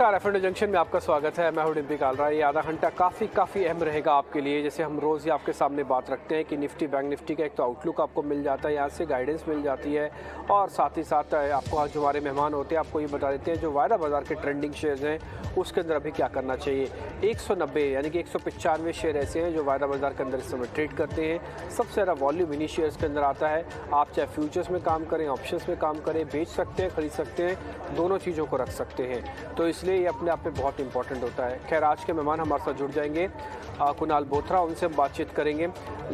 F junction में आपका स्वागत है। मैं हूं डिम्पी कालरा। ये आधा घंटा काफ़ी अहम रहेगा आपके लिए। जैसे हम रोज़ ही आपके सामने बात रखते हैं कि निफ्टी बैंक निफ्टी का एक तो आउटलुक आपको मिल जाता है, यहाँ से गाइडेंस मिल जाती है और साथ ही साथ आपको आज जो हमारे मेहमान होते हैं आपको ये बता देते हैं जो वायदा बाजार के ट्रेंडिंग शेयर्स हैं उसके अंदर अभी क्या करना चाहिए। 190 यानी कि 195 शेयर ऐसे हैं जो वायदा बाजार के अंदर इस समय ट्रेड करते हैं। सबसे ज़्यादा वॉल्यूम इन्हीं शेयर्स के अंदर आता है। आप चाहे फ्यूचर्स में काम करें, ऑप्शंस में काम करें, बेच सकते हैं, खरीद सकते हैं, दोनों चीज़ों को रख सकते हैं। तो इसलिए ये अपने आप में बहुत इंपॉर्टेंट होता है। खैर, आज के मेहमान हमारे साथ जुड़ जाएंगे कुणाल बोथरा, उनसे हम बातचीत करेंगे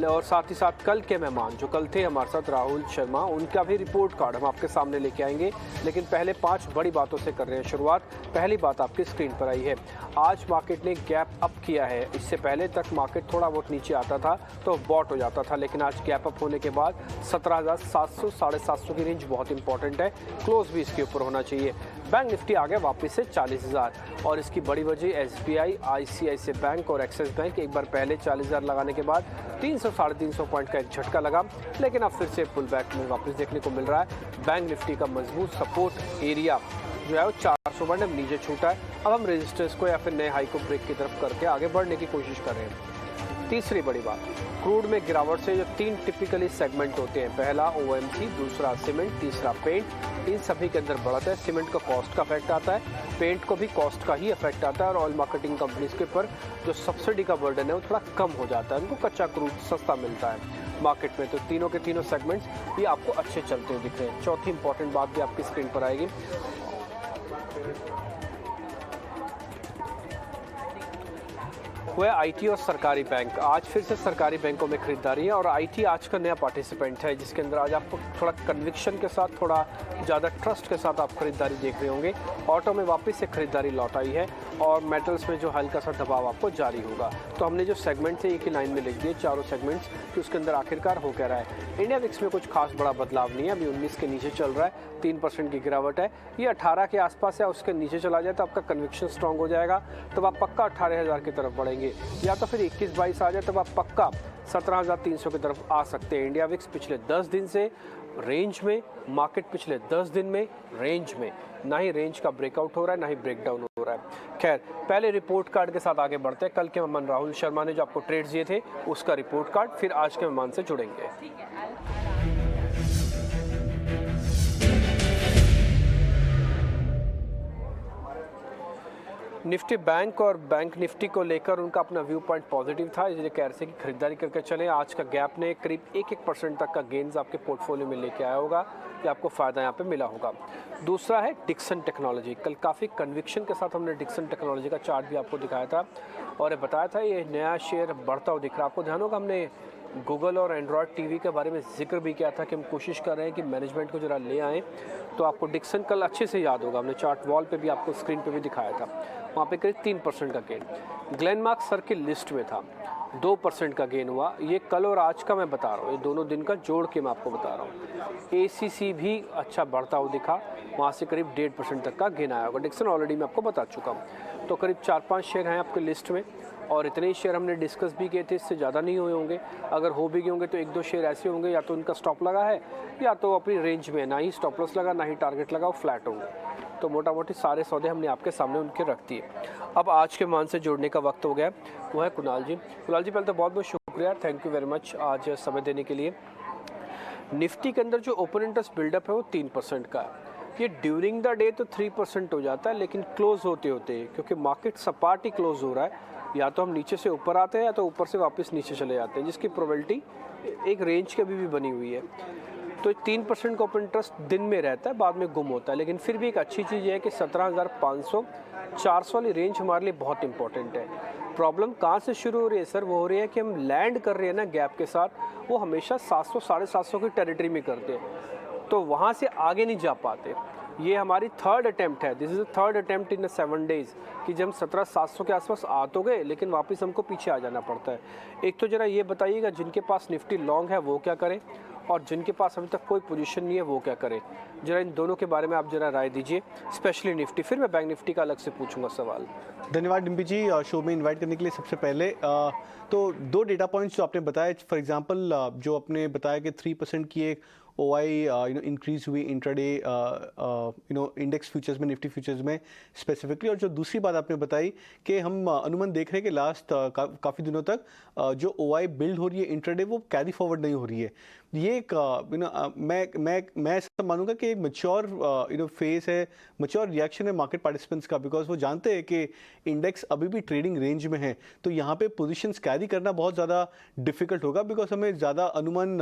और साथ ही साथ कल के मेहमान जो कल थे हमारे साथ राहुल शर्मा, उनका भी रिपोर्ट कार्ड हम आपके सामने लेके आएंगे। लेकिन पहले 5 बड़ी बातों से कर रहे हैं शुरुआत। पहली बात आपकी स्क्रीन पर आई है। आज मार्केट ने गैप अप किया है। इससे पहले तक मार्केट थोड़ा बहुत नीचे आता था तो बॉट हो जाता था, लेकिन आज गैप अप होने के बाद 17,700 750 की रेंज बहुत इंपॉर्टेंट है। क्लोज भी इसके ऊपर होना चाहिए। बैंक निफ्टी आ गया वापस से 40,000 और इसकी बड़ी वजह एसबीआई, आईसीआईसीआई बैंक और एक्सिस बैंक एक बार पहले 40,000 लगाने के बाद 300 साढ़े 300 पॉइंट का एक झटका लगा, लेकिन अब फिर से पुल बैक में वापस देखने को मिल रहा है। बैंक निफ्टी का मजबूत सपोर्ट एरिया जो है वो 400 पॉइंट अब नीचे छूटा है। अब हम रेजिस्टेंस को या फिर नए हाई को ब्रेक की तरफ करके आगे बढ़ने की कोशिश कर रहे हैं। तीसरी बड़ी बात, क्रूड में गिरावट से जो 3 टिपिकली सेगमेंट होते हैं, पहला ओएमसी, दूसरा सीमेंट, तीसरा पेंट, इन सभी के अंदर बढ़त है। सीमेंट का कॉस्ट का इफेक्ट आता है, पेंट को भी कॉस्ट का ही इफेक्ट आता है और ऑयल मार्केटिंग कंपनीज के ऊपर जो सब्सिडी का बर्डन है वो थोड़ा कम हो जाता है, उनको कच्चा क्रूड सस्ता मिलता है मार्केट में। तो तीनों के तीनों सेगमेंट्स ये आपको अच्छे चलते हुए दिख रहे हैं। चौथी इंपॉर्टेंट बात भी आपकी स्क्रीन पर आएगी। वो है आईटी और सरकारी बैंक। आज फिर से सरकारी बैंकों में खरीदारी है और आईटी आज का नया पार्टिसिपेंट है, जिसके अंदर आज आपको थोड़ा कन्विक्शन के साथ, थोड़ा ज़्यादा ट्रस्ट के साथ आप खरीदारी देख रहे होंगे। ऑटो में वापस से खरीदारी लौट आई है और मेटल्स में जो हल्का सा दबाव आपको जारी होगा। तो हमने जो सेगमेंट है एक ही लाइन में लिख दिए, चारों सेगमेंट्स, कि उसके अंदर आखिरकार हो क्या रहा है। इंडिया विक्स में कुछ खास बड़ा बदलाव नहीं है, अभी 19 के नीचे चल रहा है, 3% की गिरावट है। ये 18 के आसपास है, उसके नीचे चला जाए तो आपका कन्विक्शन स्ट्रांग हो जाएगा, तब आप पक्का 18,000 की तरफ बढ़ेंगे, या तो फिर 21-22 आ जाए तब आप पक्का 17,300 की तरफ आ सकते हैं। इंडिया विक्स पिछले 10 दिन से रेंज में, मार्केट पिछले 10 दिन में रेंज में, ना ही रेंज का ब्रेकआउट हो रहा है ना ही ब्रेकडाउन हो रहा है। खैर, पहले रिपोर्ट कार्ड के साथ आगे बढ़ते हैं। कल के मेहमान राहुल शर्मा ने जो आपको ट्रेड्स दिए थे उसका रिपोर्ट कार्ड, फिर आज के मेहमान से जुड़ेंगे। निफ्टी बैंक और बैंक निफ्टी को लेकर उनका अपना व्यू पॉइंट पॉजिटिव था, इसलिए कह रहे थे कि खरीदारी करके चलें। आज का गैप ने करीब 1% तक का गेन्स आपके पोर्टफोलियो में लेके आया होगा, कि आपको फ़ायदा यहाँ पे मिला होगा। दूसरा है डिक्सन टेक्नोलॉजी। कल काफ़ी कन्विक्शन के साथ हमने डिक्सन टेक्नोलॉजी का चार्ट भी आपको दिखाया था और ये बताया था ये नया शेयर बढ़ता हुआ दिख रहा है। आपको ध्यान होगा हमने गूगल और एंड्रॉयड टीवी के बारे में जिक्र भी किया था कि हम कोशिश कर रहे हैं कि मैनेजमेंट को जरा ले आएँ। तो आपको डिक्सन कल अच्छे से याद होगा, हमने चार्ट वॉल पे भी आपको स्क्रीन पे भी दिखाया था। वहाँ पे करीब 3% का गेन। ग्लेनमार्क सर्किल लिस्ट में था, 2% का गेन हुआ। ये कल और आज का मैं बता रहा हूँ, ये दोनों दिन का जोड़ के मैं आपको बता रहा हूँ। एसीसी भी अच्छा बढ़ता हुआ दिखा, वहाँ से करीब 1.5% तक का गेन आया होगा। डिक्सन ऑलरेडी मैं आपको बता चुका हूँ। तो करीब 4-5 शेयर हैं आपके लिस्ट में और इतने ही शेयर हमने डिस्कस भी किए थे, इससे ज़्यादा नहीं हुए होंगे। अगर हो भी गए होंगे तो 1-2 शेयर ऐसे होंगे या तो उनका स्टॉप लगा है या तो अपनी रेंज में, ना ही स्टॉप लॉस लगा ना ही टारगेट लगा, वो फ्लैट होंगे। तो मोटा मोटी सारे सौदे हमने आपके सामने उनके रख दिए। अब आज के मान से जुड़ने का वक्त हो गया, वो है कुणाल जी। कुणाल जी, पहले तो बहुत बहुत शुक्रिया, थैंक यू वेरी मच आज समय देने के लिए। निफ्टी के अंदर जो ओपन इंटरेस्ट बिल्डअप है वो 3% का है। ये ड्यूरिंग द डे तो 3% हो जाता है, लेकिन क्लोज होते होते क्योंकि मार्केट सपाट ही क्लोज हो रहा है, या तो हम नीचे से ऊपर आते हैं या तो ऊपर से वापस नीचे चले जाते हैं, जिसकी प्रोबेबिलिटी एक रेंज के भी बनी हुई है। तो 3% का ओपन इंटरेस्ट दिन में रहता है, बाद में गुम होता है, लेकिन फिर भी एक अच्छी चीज़ है कि 17,500 400 वाली रेंज हमारे लिए बहुत इंपॉर्टेंट है। प्रॉब्लम कहाँ से शुरू हो रही है सर? वो हो रही है कि हम लैंड कर रहे हैं ना गैप के साथ, वो हमेशा 700 साढ़े 700 की टेरिटरी में करते हैं, तो वहाँ से आगे नहीं जा पाते। ये हमारी थर्ड अटैम्प्ट है, this is the third attempt in 7 days कि जब हम 17,700 के आसपास आ तो गए, लेकिन वापस हमको पीछे आ जाना पड़ता है। एक तो ज़रा ये बताइएगा जिनके पास निफ्टी लॉन्ग है वो क्या करें, और जिनके पास अभी तक कोई पोजीशन नहीं है वो क्या करें। जरा इन दोनों के बारे में आप जरा राय दीजिए, स्पेशली निफ्टी, फिर मैं बैंक निफ्टी का अलग से पूछूंगा सवाल। धन्यवाद डिम्पी जी शो में इनवाइट करने के लिए। सबसे पहले तो 2 डेटा पॉइंट्स जो आपने बताया, फॉर एग्जांपल जो आपने बताया कि 3% की एक OI इंक्रीज हुई इंट्राडे इंडेक्स फ्यूचर्स में, निफ्टी फ्यूचर्स में स्पेसिफिकली। और जो दूसरी बात आपने बताई कि हम अनुमान देख रहे हैं कि लास्ट काफ़ी दिनों तक जो OI बिल्ड हो रही है इंट्राडे वो कैरी फॉरवर्ड नहीं हो रही है। ये एक मैं ऐसा मानूंगा कि एक मैच्योर फेस है, मैच्योर रिएक्शन है मार्केट पार्टिसिपेंट्स का, बिकॉज वो जानते हैं कि इंडेक्स अभी भी ट्रेडिंग रेंज में है। तो यहाँ पे पोजीशंस कैरी करना बहुत ज़्यादा डिफिकल्ट होगा, बिकॉज हमें ज़्यादा अनुमान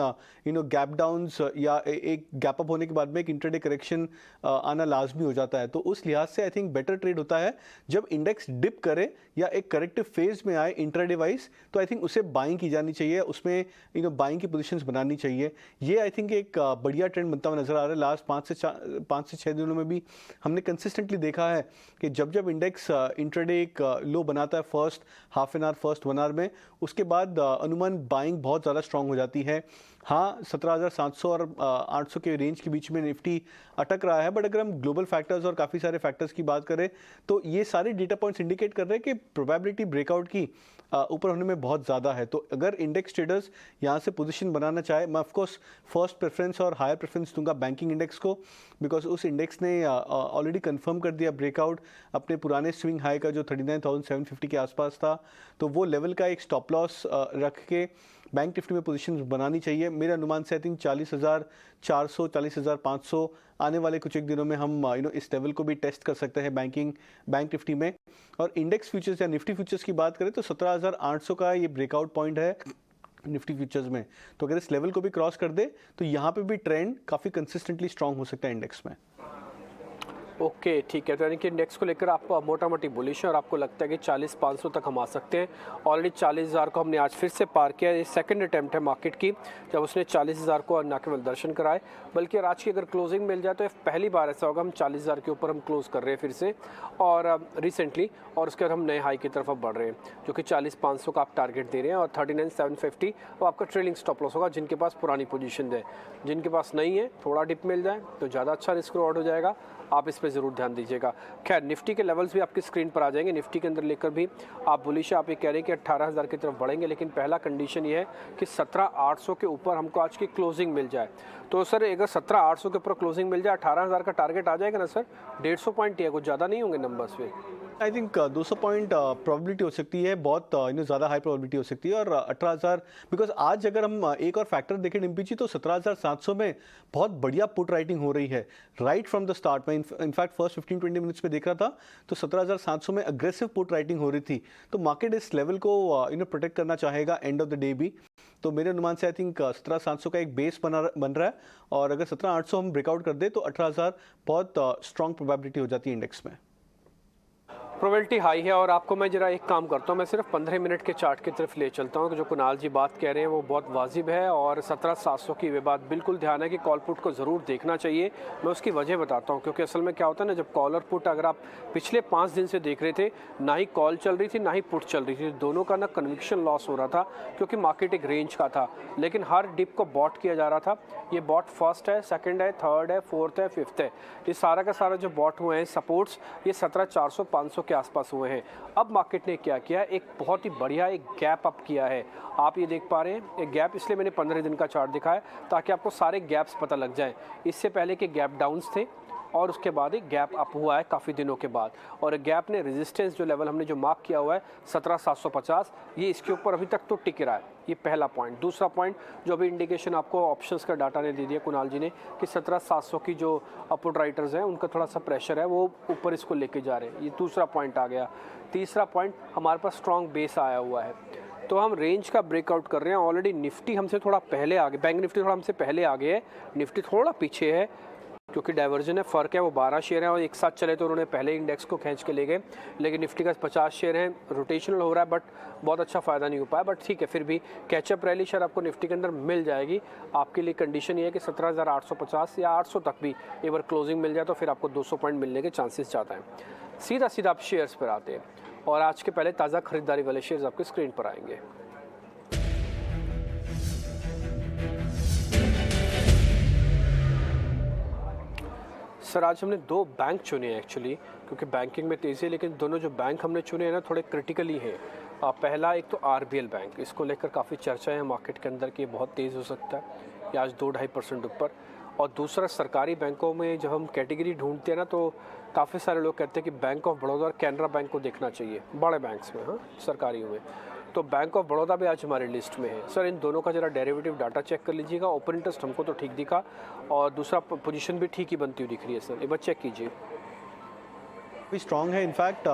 गैप डाउन्स या एक गैप अप होने के बाद में एक इंट्राडे करेक्शन आना लाजमी हो जाता है। तो उस लिहाज से आई थिंक बेटर ट्रेड होता है जब इंडेक्स डिप करे या एक करेक्टिव फेज में आए इंट्राडे वाइज, तो आई थिंक उसे बाइंग की जानी चाहिए, उसमें बाइंग की पोजीशंस बनानी चाहिए। ये आई थिंक एक बढ़िया ट्रेंड बनता हुआ नजर आ रहा है। लास्ट 5 से 6 दिनों में भी हमने कंसिस्टेंटली देखा है कि जब जब इंडेक्स इंट्राडे एक लो बनाता है first half an hour, first 1 hour में, उसके बाद अनुमान बाइंग बहुत ज़्यादा स्ट्रांग हो जाती है। हाँ, 17,700 और 800 के रेंज के बीच में निफ्टी अटक रहा है, बट अगर हम ग्लोबल फैक्टर्स और काफ़ी सारे फैक्टर्स की बात करें तो ये सारे डेटा पॉइंट्स इंडिकेट कर रहे हैं कि प्रोबेबिलिटी ब्रेकआउट की ऊपर होने में बहुत ज़्यादा है। तो अगर इंडेक्स ट्रेडर्स यहाँ से पोजीशन बनाना चाहे, मैं ऑफकोर्स फर्स्ट प्रेफरेंस और हायर प्रेफरेंस दूंगा बैंकिंग इंडेक्स को, बिकॉज उस इंडेक्स ने ऑलरेडी कंफर्म कर दिया ब्रेकआउट अपने पुराने स्विंग हाई का जो 39,750 के आसपास था। तो वो लेवल का एक स्टॉप लॉस रख के बैंक निफ्टी में पोजीशंस बनानी चाहिए। मेरे अनुमान से आई थिंक 40,400 40,500 आने वाले कुछ एक दिनों में हम इस लेवल को भी टेस्ट कर सकते हैं बैंक निफ्टी में। और इंडेक्स फ्यूचर्स या निफ्टी फ्यूचर्स की बात करें तो 17,800 का ये ब्रेकआउट पॉइंट है निफ्टी फ्यूचर्स में। तो अगर इस लेवल को भी क्रॉस कर दे तो यहाँ पे भी ट्रेंड काफ़ी कंसिस्टेंटली स्ट्रांग हो सकता है इंडेक्स में। ओके, ठीक है। तो यानी कि इंडेक्स को लेकर आप मोटा मोटी बुलिश है और आपको लगता है कि 40,500 तक हम आ सकते हैं। ऑलरेडी 40,000 को हमने आज फिर से पार किया। ये सेकंड अटैम्प्ट है मार्केट की जब उसने 40,000 को न केवल दर्शन कराए बल्कि आज की अगर क्लोजिंग मिल जाए तो पहली बार ऐसा होगा हम 40,000 के ऊपर हम क्लोज कर रहे हैं फिर से और रिसेंटली, और उसके बाद हम नए हाई की तरफ अब बढ़ रहे हैं जो कि 40,500 का आप टारगेट दे रहे हैं। और 39,750 वो आपका ट्रेलिंग स्टॉप लॉस होगा जिनके पास पुरानी पोजीशन है। जिनके पास नहीं है, थोड़ा डिप मिल जाए तो ज़्यादा अच्छा रिस्क रिवॉर्ड हो जाएगा, आप इस पे ज़रूर ध्यान दीजिएगा। खैर, निफ्टी के लेवल्स भी आपकी स्क्रीन पर आ जाएंगे। निफ्टी के अंदर लेकर भी आप बुलिश है, आप ये कह रहे हैं कि 18,000 की तरफ बढ़ेंगे, लेकिन पहला कंडीशन ये है कि 17,800 के ऊपर हमको आज की क्लोजिंग मिल जाए। तो सर अगर 17,800 के ऊपर क्लोजिंग मिल जाए 18,000 का टारगेट आ जाएगा ना सर? 150 पॉइंट ही है, कुछ ज़्यादा नहीं होंगे नंबर्स पे। आई थिंक 200 पॉइंट प्रोबेबिलिटी हो सकती है, बहुत ज़्यादा हाई प्रोबेबिलिटी हो सकती है। और 18,000 बिकॉज आज अगर हम एक और फैक्टर देखें डिम्पी जी तो 17,700 में बहुत बढ़िया पुट राइटिंग हो रही है राइट फ्रॉम द स्टार्ट में। इनफैक्ट फर्स्ट 15-20 मिनट्स में देख रहा था तो 17,700 में अग्रेसिव पुट राइटिंग हो रही थी। तो मार्केट इस लेवल को प्रोटेक्ट करना चाहेगा एंड ऑफ द डे भी। तो मेरे अनुमान से आई थिंक 17,700 का एक बेस बन रहा है और अगर 17,800 हम ब्रेकआउट कर दे तो 18,000 बहुत स्ट्रॉन्ग प्रोबेबिलिटी हो जाती है इंडेक्स में। प्रोबेबिलिटी हाई है। और आपको मैं जरा एक काम करता हूँ, मैं सिर्फ 15 मिनट के चार्ट की तरफ ले चलता हूँ। जो कुणाल जी बात कह रहे हैं वो बहुत वाजिब है और 17,700 की वे बात बिल्कुल ध्यान है कि कॉल पुट को ज़रूर देखना चाहिए। मैं उसकी वजह बताता हूँ, क्योंकि असल में क्या होता है ना, जब कॉल और पुट अगर आप पिछले 5 दिन से देख रहे थे, ना ही कॉल चल रही थी ना ही पुट चल रही थी, दोनों का ना कन्विक्शन लॉस हो रहा था क्योंकि मार्केट एक रेंज का था, लेकिन हर डिप को बॉट किया जा रहा था। ये बॉट फर्स्ट है, सेकेंड है, थर्ड है, फोर्थ है, फिफ्थ है। ये सारा का सारा जो बॉट हुए हैं सपोर्ट्स, ये 17,400-500 के आसपास हुए हैं। अब मार्केट ने क्या किया, एक बहुत ही बढ़िया एक गैप अप किया है। आप ये देख पा रहे हैं एक गैप, इसलिए मैंने 15 दिन का चार्ट दिखाया ताकि आपको सारे गैप्स पता लग जाएं। इससे पहले के गैप डाउन्स थे और उसके बाद एक गैप अप हुआ है काफ़ी दिनों के बाद, और गैप ने रेजिस्टेंस जो लेवल हमने जो मार्क किया हुआ है 17,750, ये इसके ऊपर अभी तक तो टिक रहा है। ये पहला पॉइंट। दूसरा पॉइंट जो अभी इंडिकेशन आपको ऑप्शंस का डाटा ने दे दिया कुणाल जी ने कि 17,700 की जो अपुट राइटर्स हैं उनका थोड़ा सा प्रेशर है, वो ऊपर इसको लेके जा रहे हैं। ये दूसरा पॉइंट आ गया। तीसरा पॉइंट, हमारे पास स्ट्रॉन्ग बेस आया हुआ है, तो हम रेंज का ब्रेकआउट कर रहे हैं। ऑलरेडी निफ्टी हमसे थोड़ा पहले आगे, बैंक निफ्टी थोड़ा हमसे पहले आगे है, निफ्टी थोड़ा पीछे है क्योंकि डाइवर्जन है, फ़र्क है। वो 12 शेयर हैं और एक साथ चले तो उन्होंने पहले इंडेक्स को खींच के ले गए, लेकिन निफ्टी का 50 शेयर हैं, रोटेशनल हो रहा है बट बहुत अच्छा फ़ायदा नहीं हो पाया। बट ठीक है, फिर भी कैचअप रैली शायद आपको निफ्टी के अंदर मिल जाएगी। आपके लिए कंडीशन ये है कि 17,850 या 800 तक भी एक बार क्लोजिंग मिल जाए तो फिर आपको 200 पॉइंट मिलने के चांसेस ज़्यादा हैं। सीधा आप शेयर्स पर आते हैं और आज के पहले ताज़ा खरीदारी वाले शेयर्स आपके स्क्रीन पर आएंगे। सर आज हमने 2 बैंक चुने हैं एक्चुअली, क्योंकि बैंकिंग में तेज़ी है, लेकिन दोनों जो बैंक हमने चुने हैं ना थोड़े क्रिटिकली हैं। पहला एक तो RBL बैंक, इसको लेकर काफ़ी चर्चा है मार्केट के अंदर कि बहुत तेज़ हो सकता है। ये आज 2-2.5% ऊपर। और दूसरा, सरकारी बैंकों में जब हम कैटेगरी ढूंढते हैं ना, तो काफ़ी सारे लोग कहते हैं कि बैंक ऑफ बड़ौदा और कैनरा बैंक को देखना चाहिए बड़े बैंक्स में, हाँ सरकारी हुए। तो बैंक ऑफ बड़ौदा भी आज हमारी लिस्ट में है। सर इन दोनों का जरा डेरिवेटिव डाटा चेक कर लीजिएगा। ओपन इंटरेस्ट हमको तो ठीक दिखा और दूसरा पोजीशन भी ठीक ही बनती हुई दिख रही है सर, एक बार चेक कीजिए। भी स्ट्रांग है। इनफैक्ट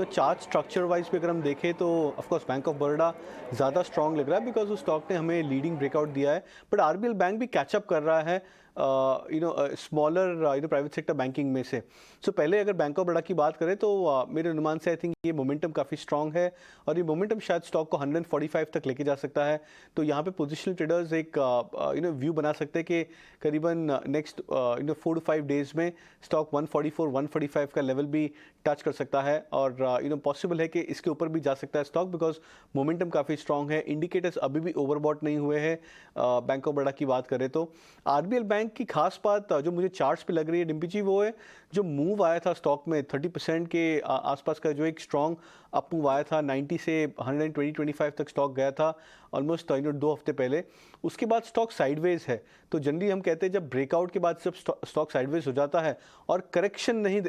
चार्ट स्ट्रक्चर वाइज भी अगर हम देखें तो ऑफकोर्स बैंक ऑफ बड़ौदा ज़्यादा स्ट्रांग लग रहा है बिकॉज उस स्टॉक ने हमें लीडिंग ब्रेकआउट दिया है, बट आरबीएल बैंक भी कैचअप कर रहा है स्मॉलर प्राइवेट सेक्टर बैंकिंग में से। सो पहले अगर बैंक ऑफ बड़ौदा की बात करें तो मेरे अनुमान से आई थिंक ये मोमेंटम काफ़ी स्ट्रांग है और ये मोमेंटम शायद स्टॉक को 145 तक लेके जा सकता है। तो यहाँ पे पोजिशनल ट्रेडर्स एक व्यू बना सकते हैं कि करीबन नेक्स्ट 4 to 5 डेज में स्टॉक 144-145 का लेवल भी टच कर सकता है और पॉसिबल है कि इसके ऊपर भी जा सकता है स्टॉक बिकॉज मोमेंटम काफ़ी स्ट्रांग है। इंडिकेटर्स अभी भी ओवरबॉट नहीं हुए हैं बैंक ऑफ बड़ौदा की बात करें तो। आरबीएल बैंक की खास बात जो मुझे चार्ट्स पे लग रही है डिम्पी जी, वो है जो मूव आया था स्टॉक में 30% के आसपास का जो एक स्ट्रॉन्ग अप मूव आया था 90 से 120-125 तक स्टॉक गया था ऑलमोस्ट 2 हफ्ते पहले। उसके बाद स्टॉक साइडवेज है। तो जनरली हम कहते हैं जब ब्रेकआउट के बाद जब स्टॉक साइडवेज हो जाता है और करेक्शन नहीं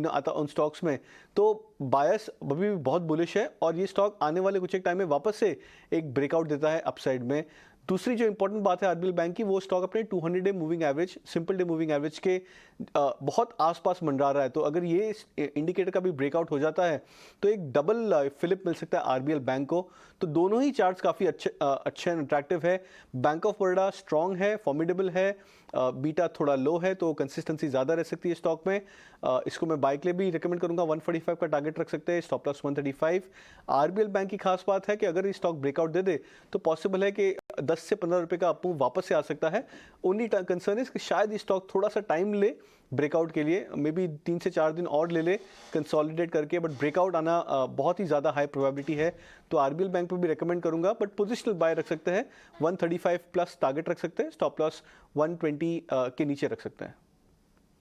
आता उन स्टॉक्स में, तो बायस अभी भी बहुत बुलिश है और ये स्टॉक आने वाले कुछ एक टाइम में वापस से एक ब्रेकआउट देता है अपसाइड में। दूसरी जो इंपॉर्टेंट बात है आरबीएल बैंक की, वो स्टॉक अपने 200 day moving average, simple day moving average के बहुत आसपास मंडरा रहा है। तो अगर ये इंडिकेटर का भी ब्रेकआउट हो जाता है तो एक डबल फिलिप मिल सकता है आरबीएल बैंक को। तो दोनों ही चार्ट्स काफ़ी अच्छे एंड अट्रैक्टिव है। बैंक ऑफ बड़ौदा स्ट्रॉन्ग है, फॉर्मिडेबल है, बीटा थोड़ा लो है तो कंसिस्टेंसी ज़्यादा रह सकती है स्टॉक में। इसको मैं बाय के लिए भी रिकमेंड करूंगा। 145 का टारगेट रख सकते हैं, स्टॉप लॉस 135। आरबीएल बैंक की खास बात है कि अगर ये स्टॉक ब्रेकआउट दे दे तो पॉसिबल है कि 10 से 15 रुपये का अप मूव वापस से आ सकता है। ओनली कंसर्न है कि शायद ये स्टॉक थोड़ा सा टाइम ले ब्रेकआउट के लिए, मे बी 3 से 4 दिन और ले ले कंसोलिडेट करके, बट ब्रेकआउट आना बहुत ही ज़्यादा हाई प्रोबेबिलिटी है। तो आरबीएल बैंक पर भी रिकमेंड करूंगा, बट पोजिशनल बाय रख सकते हैं। 135 प्लस टारगेट रख सकते हैं, स्टॉप लॉस 120 के नीचे रख सकते हैं।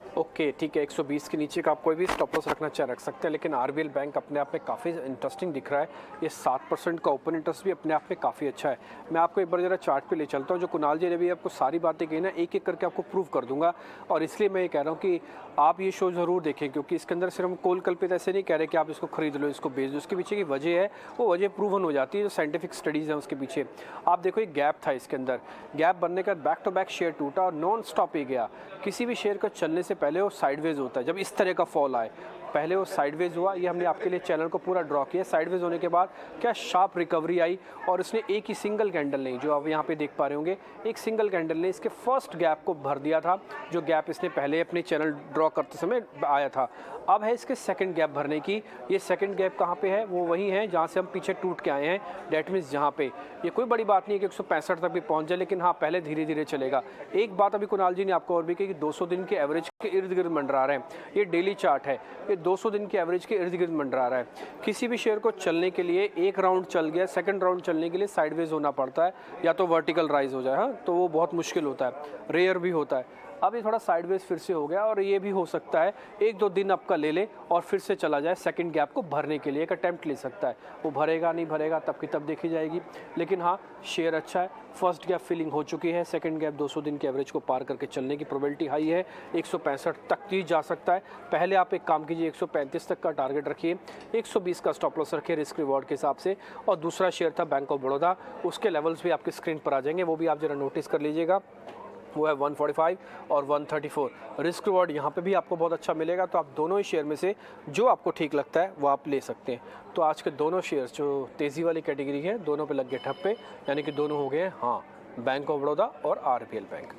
ओके ठीक है, 120 के नीचे का आप कोई भी स्टॉप लॉस रखना चाहे रख सकते हैं, लेकिन आरबीएल बैंक अपने आप में काफ़ी इंटरेस्टिंग दिख रहा है। ये 7% का ओपन इंटरेस्ट भी अपने आप में काफ़ी अच्छा है। मैं आपको एक बार जरा चार्ट पे ले चलता हूँ। जो कुणाल जी ने भी आपको सारी बातें कही ना, एक एक करके आपको प्रूव कर दूंगा। और इसलिए मैं ये कह रहा हूँ कि आप ये शो ज़रूर देखें, क्योंकि इसके अंदर सिर्फ हम कोल कल्पित ऐसे नहीं कह रहे कि आप इसको खरीद लो, इसको बेच दो। उसके पीछे की वजह है, वो वजह प्रूवन हो जाती है, जो साइंटिफिक स्टडीज़ हैं उसके पीछे। आप देखो एक गैप था इसके अंदर, गैप बनने के बाद बैक टू बैक शेयर टूटा और नॉन स्टॉप ही गया। किसी भी शेयर का चलने से पहले वो साइडवेज होता है। जब इस तरह का फॉल आए, पहले वो साइडवेज हुआ, ये हमने आपके लिए चैनल को पूरा ड्रॉ किया। साइडवेज होने के बाद क्या शार्प रिकवरी आई और इसने एक ही सिंगल कैंडल नहीं, जो आप यहाँ पे देख पा रहे होंगे, एक सिंगल कैंडल ने इसके फर्स्ट गैप को भर दिया था, जो गैप इसने पहले अपने चैनल ड्रॉ करते समय आया था। अब है इसके सेकंड गैप भरने की। ये सेकंड गैप कहाँ पे है? वो वही है जहाँ से हम पीछे टूट के आए हैं। डेट मीन्स जहाँ पे ये कोई बड़ी बात नहीं है कि 165 तक भी पहुँच जाए, लेकिन हाँ पहले धीरे धीरे चलेगा। एक बात अभी कुणाल जी ने आपको और भी कही कि 200 दिन के एवरेज के इर्द गिर्द मंडरा रहे हैं। ये डेली चार्ट है, ये 200 दिन के एवरेज के इर्द गिर्द मंडरा रहा है। किसी भी शेयर को चलने के लिए एक राउंड चल गया, सेकंड राउंड चलने के लिए साइडवेज होना पड़ता है, या तो वर्टिकल राइज हो जाए, हाँ तो वो बहुत मुश्किल होता है, रेयर भी होता है। अब ये थोड़ा साइडवेज फिर से हो गया और ये भी हो सकता है 1-2 दिन आपका ले ले और फिर से चला जाए सेकंड गैप को भरने के लिए। एक अटैम्प्ट ले सकता है, वो भरेगा नहीं भरेगा तब की तब देखी जाएगी। लेकिन हाँ शेयर अच्छा है, फर्स्ट गैप फिलिंग हो चुकी है, सेकंड गैप 200 दिन के एवरेज को पार करके चलने की प्रोबेबिलिटी हाई है। 165 तक ही जा सकता है। पहले आप एक काम कीजिए, 135 तक का टारगेट रखिए, 120 का स्टॉप लॉस रखिए रिस्क रिवॉर्ड के हिसाब से। और दूसरा शेयर था बैंक ऑफ बड़ौदा, उसके लेवल्स भी आपकी स्क्रीन पर आ जाएंगे, वो भी आप जरा नोटिस कर लीजिएगा। वो है 145 और 134। रिस्क रिवॉर्ड यहाँ पे भी आपको बहुत अच्छा मिलेगा। तो आप दोनों ही शेयर में से जो आपको ठीक लगता है वो आप ले सकते हैं। तो आज के दोनों शेयर्स जो तेज़ी वाली कैटेगरी है, दोनों पे लग गए ठप्पे, यानी कि दोनों हो गए हैं हाँ बैंक ऑफ बड़ौदा और आरबीएल बैंक।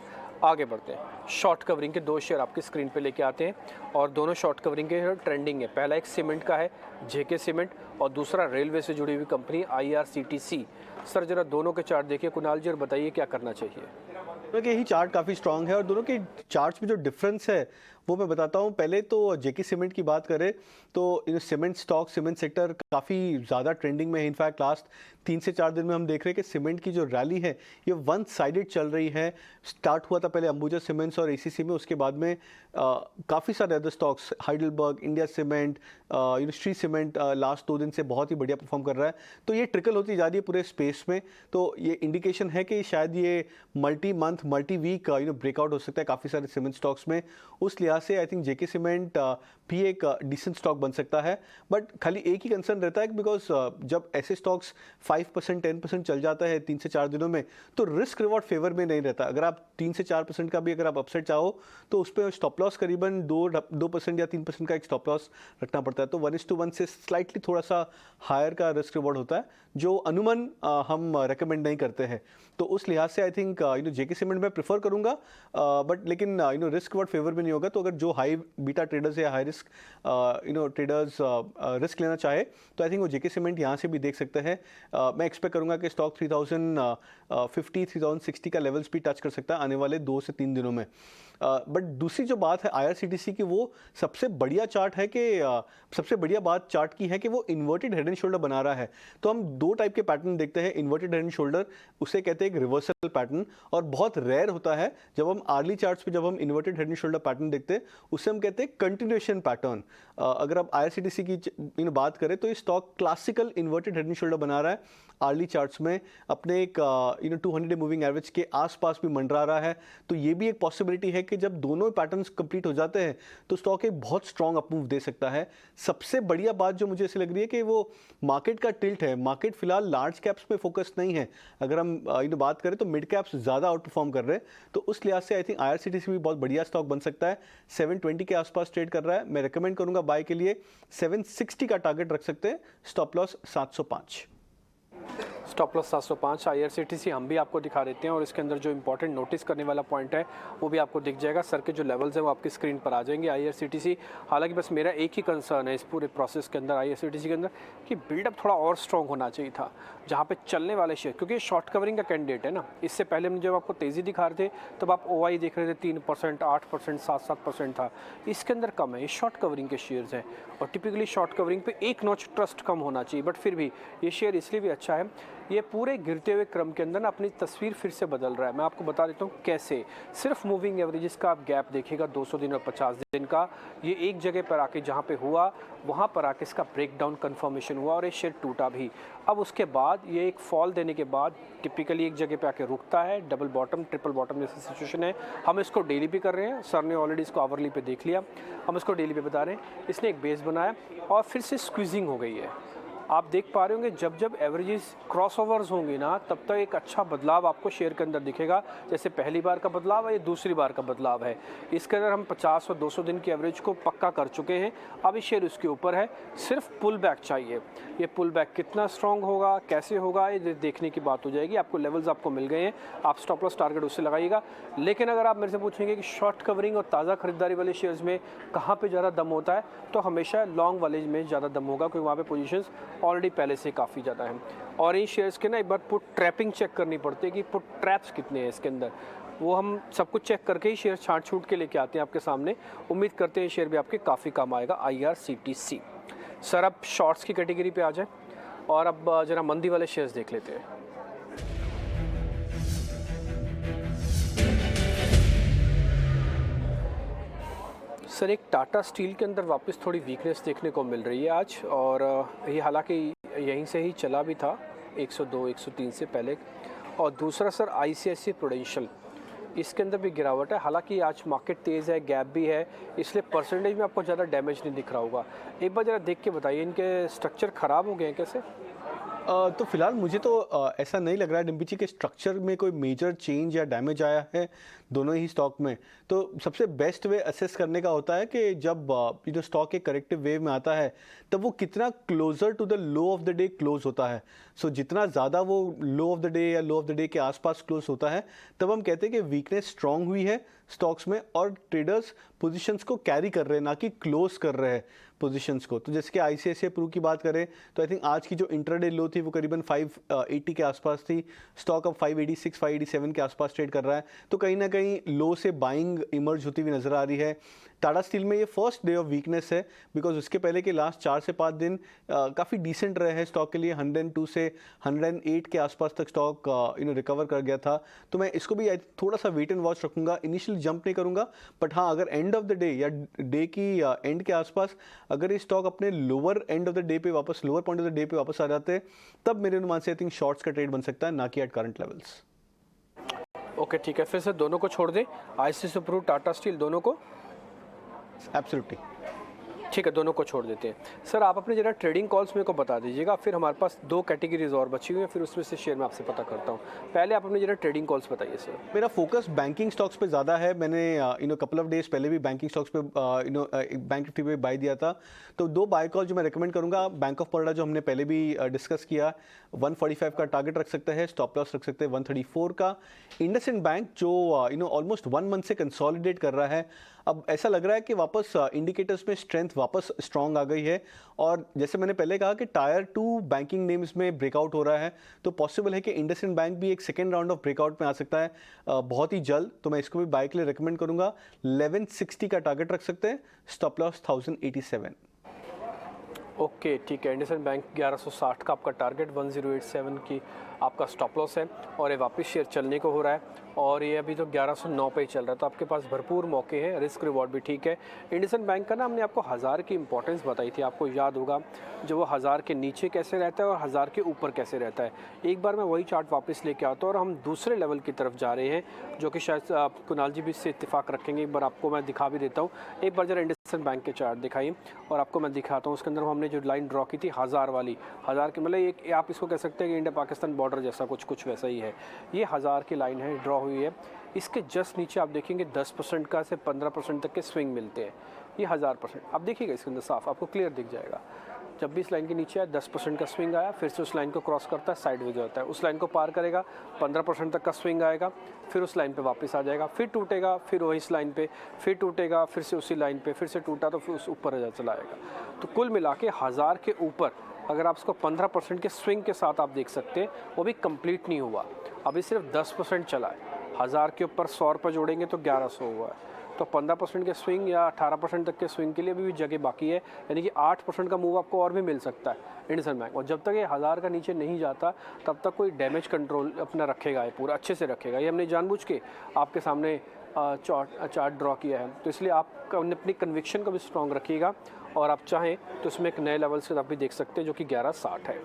आगे बढ़ते हैं, शॉर्ट कवरिंग के 2 शेयर आपकी स्क्रीन पे लेके आते हैं और दोनों शॉर्ट कवरिंग के ट्रेंडिंग है। पहला एक सीमेंट का है, जेके सीमेंट, और दूसरा रेलवे से जुड़ी हुई कंपनी आईआरसीटीसी। सर जरा दोनों के चार्ट देखिए कुणाल जी और बताइए क्या करना चाहिए। दोनों के ही चार्ट काफ़ी स्ट्रांग है और दोनों के चार्ट्स में जो डिफरेंस है वो मैं बताता हूँ। पहले तो जेके सीमेंट की बात करें तो सीमेंट स्टॉक, सीमेंट सेक्टर काफ़ी ज़्यादा ट्रेंडिंग में है। इनफैक्ट लास्ट 3 से 4 दिन में हम देख रहे हैं कि सीमेंट की जो रैली है ये वन साइडेड चल रही है। स्टार्ट हुआ था पहले अंबुजा सीमेंट्स और एसीसी में, उसके बाद में काफ़ी सारे other stocks, Heidelberg, India cement, Shri cement last 2 दिन से बहुत ही बढ़िया परफॉर्म कर रहा है। तो ये ट्रिकल होती जा रही है पूरे स्पेस में, तो ये इंडिकेशन है कि शायद ये multi month, multi week breakout हो सकता है काफ़ी सारे सीमेंट स्टॉक्स में। उस लिहाज से आई थिंक जेके सीमेंट भी एक डिसेंट स्टॉक बन सकता है। बट खाली एक ही कंसर्न रहता है बिकॉज जब ऐसे स्टॉक्स 5% 10% चल जाता है 3 से 4 दिनों में, तो रिस्क रिवॉर्ड फेवर में नहीं रहता। अगर आप 3 से 4% का भी अगर आप अपसेट चाहो तो उस पर स्टॉप लॉस करीबन 2% या 3% का एक स्टॉप लॉस रखना पड़ता है। तो 1:1 से स्लाइटली थोड़ा सा हायर का रिस्क रिवॉर्ड होता है, जो अनुमान हम रेकमेंड नहीं करते हैं। तो उस लिहाज से आई थिंक जेके सीमेंट में प्रेफर करूंगा, बट लेकिन रिस्क रिवॉर्ड फेवर में नहीं होगा। तो अगर जो हाई बीटा ट्रेडर्स या हाई रिस्क ट्रेडर्स रिस्क लेना चाहे तो आई थिंक वो जेके सीमेंट यहाँ से भी देख सकते हैं। मैं एक्सपेक्ट करूंगा कि स्टॉक 3050 3060 का लेवल्स भी टच कर सकता है आने वाले 2 से 3 दिनों में। बट दूसरी जो बात है आईआरसीटीसी की, वो सबसे बढ़िया चार्ट है कि सबसे बढ़िया बात चार्ट की है कि वो इन्वर्टेड हेड एंड शोल्डर बना रहा है। तो हम 2 टाइप के पैटर्न देखते हैं। इन्वर्टेड हेड एंड शोल्डर, उसे कहते हैं एक रिवर्सल पैटर्न, और बहुत रेयर होता है जब हम आर्ली चार्ट्स पे जब हम inverted head and shoulder pattern देखते हैं, उसे हम कहते हैं कंटिन्यूएशन पैटर्न। अगर आप आईआरसीटीसी की बात करें तो ये stock classical inverted head and shoulder बना रहा है आर्ली चार्ट्स में, अपने एक 200 डे मूविंग एवरेज के आसपास भी मंडरा रहा है। तो ये भी एक पॉसिबिलिटी है कि जब दोनों पैटर्न्स कंप्लीट हो जाते हैं तो स्टॉक एक बहुत स्ट्रॉन्ग अपमूव दे सकता है। सबसे बढ़िया बात जो मुझे ऐसी लग रही है कि वो मार्केट का टिल्ट है। मार्केट फिलहाल लार्ज कैप्स में फोकस नहीं है। अगर हम बात करें तो मिड कैप्स ज़्यादा आउट परफॉर्म कर रहे हैं। तो उस लिहाज से आई थिंक आईआरसीटीसी भी बहुत बढ़िया स्टॉक बन सकता है। 720 के आसपास ट्रेड कर रहा है। मैं रिकमेंड करूंगा बाय के लिए 760 का टारगेट रख सकते हैं, stop loss 705। Stop loss 705 IRCTC हम भी आपको दिखा देते हैं, और इसके अंदर जो इंपॉर्टेंट नोटिस करने वाला पॉइंट है वो भी आपको दिख जाएगा। सर के जो लेवल्स हैं वो आपकी स्क्रीन पर आ जाएंगे। आईआरसीटीसी, हालांकि बस मेरा एक ही कंसर्न है इस पूरे प्रोसेस के अंदर आईआरसीटीसी के अंदर कि बिल्डअप थोड़ा और स्ट्रॉन्ग होना चाहिए था जहाँ पे चलने वाले शेयर, क्योंकि शॉर्ट कवरिंग का कैंडिडेट है ना। इससे पहले हम जब आपको तेज़ी दिखा रहे थे तब आप ओआई देख रहे थे 3%, 8%, 7% था। इसके अंदर कम है, ये शॉर्ट कवरिंग के शेयर्स हैं, और टिपिकली शॉर्ट कवरिंग पे एक नॉच ट्रस्ट कम होना चाहिए। बट फिर भी ये शेयर इसलिए भी अच्छा है, ये पूरे गिरते हुए क्रम के अंदर ना अपनी तस्वीर फिर से बदल रहा है। मैं आपको बता देता हूँ कैसे। सिर्फ मूविंग एवरेजेस का आप गैप देखिएगा 200 दिन और 50 दिन का, ये एक जगह पर आके जहाँ पे हुआ वहाँ पर आके इसका ब्रेकडाउन कंफर्मेशन हुआ और ये शेयर टूटा भी। अब उसके बाद ये एक फॉल देने के बाद टिपिकली एक जगह पे आके रुकता है, डबल बॉटम, ट्रिपल बॉटम जैसी सिचुएशन है। हम इसको डेली पे कर रहे हैं, सर ने ऑलरेडी इसको आवरली पे देख लिया, हम इसको डेली पे बता रहे हैं। इसने एक बेस बनाया और फिर से स्क्वीजिंग हो गई है। आप देख पा रहे होंगे जब जब एवरेजेस क्रॉसओवर्स होंगे ना, तब तक एक अच्छा बदलाव आपको शेयर के अंदर दिखेगा। जैसे पहली बार का बदलाव है, ये दूसरी बार का बदलाव है। इसके अंदर हम 50 और 200 दिन की एवरेज को पक्का कर चुके हैं। अब ये शेयर उसके ऊपर है, सिर्फ पुल बैक चाहिए। ये पुल बैक कितना स्ट्रॉन्ग होगा, कैसे होगा, ये देखने की बात हो जाएगी। आपको लेवल्स आपको मिल गए हैं, आप स्टॉप लॉस टारगेट उससे लगाइएगा। लेकिन अगर आप मेरे से पूछेंगे कि शॉर्ट कवरिंग और ताज़ा खरीदारी वाले शेयर्स में कहाँ पे ज़्यादा दम होता है, तो हमेशा लॉन्ग वाले में ज़्यादा दम होगा, क्योंकि वहाँ पे पोजीशंस ऑलरेडी पहले से काफ़ी ज़्यादा हैं। और इन शेयर्स के ना एक बार पुट ट्रैपिंग चेक करनी पड़ती है कि पुट ट्रैप्स कितने हैं इसके अंदर। वो हम सब कुछ चेक करके ही शेयर छांट छूट के लेके आते हैं आपके सामने। उम्मीद करते हैं शेयर भी आपके काफ़ी काम आएगा आईआरसीटीसी। सर अब शॉर्ट्स की कैटेगरी पे आ जाए और अब जरा मंदी वाले शेयर्स देख लेते हैं। सर एक टाटा स्टील के अंदर वापस थोड़ी वीकनेस देखने को मिल रही है आज, और ये हालांकि यहीं से ही चला भी था 102 103 से पहले। और दूसरा सर आईसीआईसीआई प्रूडेंशियल, इसके अंदर भी गिरावट है। हालांकि आज मार्केट तेज़ है, गैप भी है, इसलिए परसेंटेज में आपको ज़्यादा डैमेज नहीं दिख रहा होगा। एक बार ज़रा देख के बताइए, इनके स्ट्रक्चर ख़राब हो गए हैं कैसे? तो फिलहाल मुझे तो ऐसा नहीं लग रहा है डिम्पी जी के स्ट्रक्चर में कोई मेजर चेंज या डैमेज आया है दोनों ही स्टॉक में। तो सबसे बेस्ट वे असेस करने का होता है कि जब स्टॉक एक करेक्टिव वेव में आता है तब वो कितना closer to the low of the day close होता है। सो जितना ज़्यादा वो लो ऑफ द डे या लो ऑफ द डे के आसपास क्लोज होता है, तब हम कहते हैं कि वीकनेस स्ट्रांग हुई है स्टॉक्स में और ट्रेडर्स पोजीशंस को कैरी कर रहे हैं, ना कि क्लोज कर रहे हैं पोजीशंस को। तो जैसे कि आईसीआईसीआई प्रू की बात करें तो आई थिंक आज की जो इंट्राडे लो थी वो करीबन 580 के आसपास थी। स्टॉक अब 586 587 के आसपास ट्रेड कर रहा है। तो कहीं ना कहीं लो से बाइंग इमर्ज होती हुई नजर आ रही है। टाटा स्टील में ये फर्स्ट डे ऑफ वीकनेस है, बिकॉज उसके पहले के लास्ट 4 से 5 दिन काफ़ी डिसेंट रहे हैं स्टॉक के लिए। 102 से 108 के आसपास तक स्टॉक रिकवर कर गया था। तो मैं इसको भी थोड़ा सा वेट एंड वॉच रखूंगा, इनिशियल जंप नहीं करूंगा, बट हाँ अगर एंड ऑफ द डे या डे की एंड के आसपास अगर ये स्टॉक अपने lower end of the day पे वापस, lower point of the day पे वापस आ जाते हैं, तब मेरे अनुमान से आई थिंक शॉर्ट्स का ट्रेड बन सकता है, ना कि एट करंट लेवल्स। ओके ठीक है, फिर से दोनों को छोड़ दें, आईसीसी प्रू, टाटा स्टील, दोनों को? एब्सोल्युटली ठीक है, दोनों को छोड़ देते हैं। सर आप अपने जरा ट्रेडिंग कॉल्स मेरे को बता दीजिएगा, फिर हमारे पास 2 कैटेगरीज और बची हुई हैं, फिर उसमें से शेयर मैं आपसे पता करता हूँ। पहले आप अपने जरा ट्रेडिंग कॉल्स बताइए सर। मेरा फोकस बैंकिंग स्टॉक्स पे ज़्यादा है। मैंने कपल ऑफ डेज पहले भी बैंकिंग स्टॉक्स पे बैंक निफ्टी पे बाय दिया था। तो 2 बाय कॉल जो मैं रेकमेंड करूंगा, बैंक ऑफ बड़ौदा जो हमने पहले भी डिस्कस किया, 145 का टारगेट रख सकते हैं, स्टॉप लॉस रख सकते हैं 134 का। इंडसइंड बैंक जो ऑलमोस्ट 1 मंथ से कंसोलिडेट कर रहा है, अब ऐसा लग रहा है कि वापस इंडिकेटर्स में स्ट्रेंथ वापस स्ट्रांग आ गई है, और जैसे मैंने पहले कहा कि टायर 2 बैंकिंग नेम्स में ब्रेकआउट हो रहा है, तो पॉसिबल है कि इंडसइंड बैंक भी एक सेकेंड राउंड ऑफ ब्रेकआउट में आ सकता है बहुत ही जल्द। तो मैं इसको भी बाय के लिए रिकमेंड करूंगा। 1160 का टारगेट रख सकते हैं, स्टॉप लॉस 1087। ओके ठीक है, इंडसइंड बैंक 1160 का आपका टारगेट, 1087 की आपका स्टॉप लॉस है, और ये वापस शेयर चलने को हो रहा है, और ये अभी तो 1109 पे ही चल रहा है, तो आपके पास भरपूर मौके हैं, रिस्क रिवॉर्ड भी ठीक है। इंडसइंड बैंक का ना हमने आपको 1000 की इंपॉर्टेंस बताई थी, आपको याद होगा, जो वो 1000 के नीचे कैसे रहता है और 1000 के ऊपर कैसे रहता है। एक बार मैं वही चार्ट वापस लेके आता हूँ, और हम दूसरे लेवल की तरफ जा रहे हैं, जो कि शायद कुणाल जी भी इससे इत्तेफाक रखेंगे। एक बार आपको मैं दिखा भी देता हूँ, एक बार जरा इंडसइंड बैंक के चार्ट दिखाइए, और आपको मैं दिखाता हूँ। उसके अंदर हमने जो लाइन ड्रॉ की थी 1000 वाली, 1000 की मतलब एक आप इसको कह सकते हैं कि इंडिया पाकिस्तान बॉर्डर जैसा कुछ वैसा ही है। ये 1000 की लाइन है, ड्रॉ हुई है। इसके जस्ट नीचे आप देखेंगे 10% का से 15% तक के स्विंग मिलते हैं, ये 1000%। आप देखिएगा इसके अंदर साफ आपको क्लियर दिख जाएगा। जब भी इस लाइन के नीचे आया 10% का स्विंग आया, फिर से उस लाइन को क्रॉस करता है, साइडवेज होता है, उस लाइन को पार करेगा, 15% तक का स्विंग आएगा, फिर उस लाइन पे वापस आ जाएगा, फिर टूटेगा, फिर वही इस लाइन पे, फिर टूटेगा, फिर से उसी लाइन पे, फिर से टूटा तो फिर उस ऊपर चला आएगा। तो कुल मिला के 1000 के ऊपर अगर आप इसको 15% के स्विंग के साथ आप देख सकते हैं, वो भी कंप्लीट नहीं हुआ, अभी सिर्फ 10% चला है। 1000 के ऊपर 100 रुपये जोड़ेंगे तो 1100 हुआ है, तो 15% के स्विंग या 18% तक के स्विंग के लिए भी जगह बाकी है, यानी कि 8% का मूव आपको और भी मिल सकता है इंडसइंड बैंक। और जब तक ये 1000 का नीचे नहीं जाता, तब तक कोई डैमेज कंट्रोल अपना रखेगा, ये पूरा अच्छे से रखेगा। ये हमने जानबूझ के आपके सामने चार्ट ड्रॉ किया है, तो इसलिए आप अपनी कन्विक्शन को भी स्ट्रॉन्ग रखिएगा, और आप चाहें तो इसमें एक नए लेवल से आप भी देख सकते हैं, जो कि 1160 है।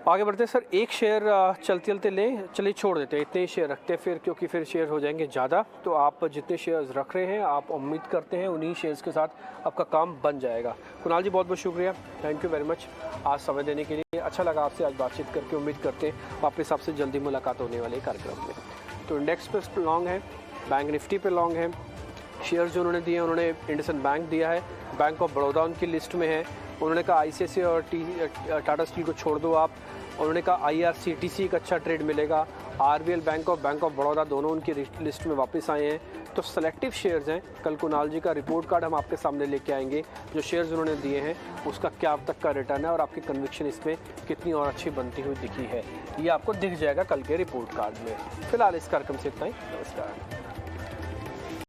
आगे बढ़ते हैं सर, एक शेयर चलते चलते लें, चलिए छोड़ देते हैं, इतने ही शेयर रखते हैं फिर, क्योंकि फिर शेयर हो जाएंगे ज़्यादा। तो आप जितने शेयर्स रख रहे हैं, आप उम्मीद करते हैं उन्हीं शेयर्स के साथ आपका काम बन जाएगा। कुणाल जी बहुत बहुत शुक्रिया, थैंक यू वेरी मच आज समय देने के लिए। अच्छा लगा आपसे आज बातचीत करके, उम्मीद करते हैं वापस आपसे जल्दी मुलाकात होने वाली कार्यक्रम में। तो इंडेक्स पे लॉन्ग है, बैंक निफ्टी पे लॉन्ग है, शेयर्स जो उन्होंने दिए हैं, उन्होंने इंडसइंड बैंक दिया है, बैंक ऑफ बड़ौदा उनकी लिस्ट में है, उन्होंने कहा आईसीआईसीआई और टाटा स्टील को छोड़ दो आप, उन्होंने कहा आईआरसीटीसी का अच्छा ट्रेड मिलेगा, आरबीएल बैंक और बैंक ऑफ बड़ौदा दोनों उनकी लिस्ट में वापस आए हैं। तो सेलेक्टिव शेयर्स हैं, कल कुणाल जी का रिपोर्ट कार्ड हम आपके सामने लेके आएंगे, जो शेयर्स उन्होंने दिए हैं उसका क्या अब तक का रिटर्न है और आपकी कन्विक्शन इसमें कितनी और अच्छी बनती हुई दिखी है, ये आपको दिख जाएगा कल के रिपोर्ट कार्ड में। फिलहाल इस कार्यक्रम से इतना ही, नमस्कार।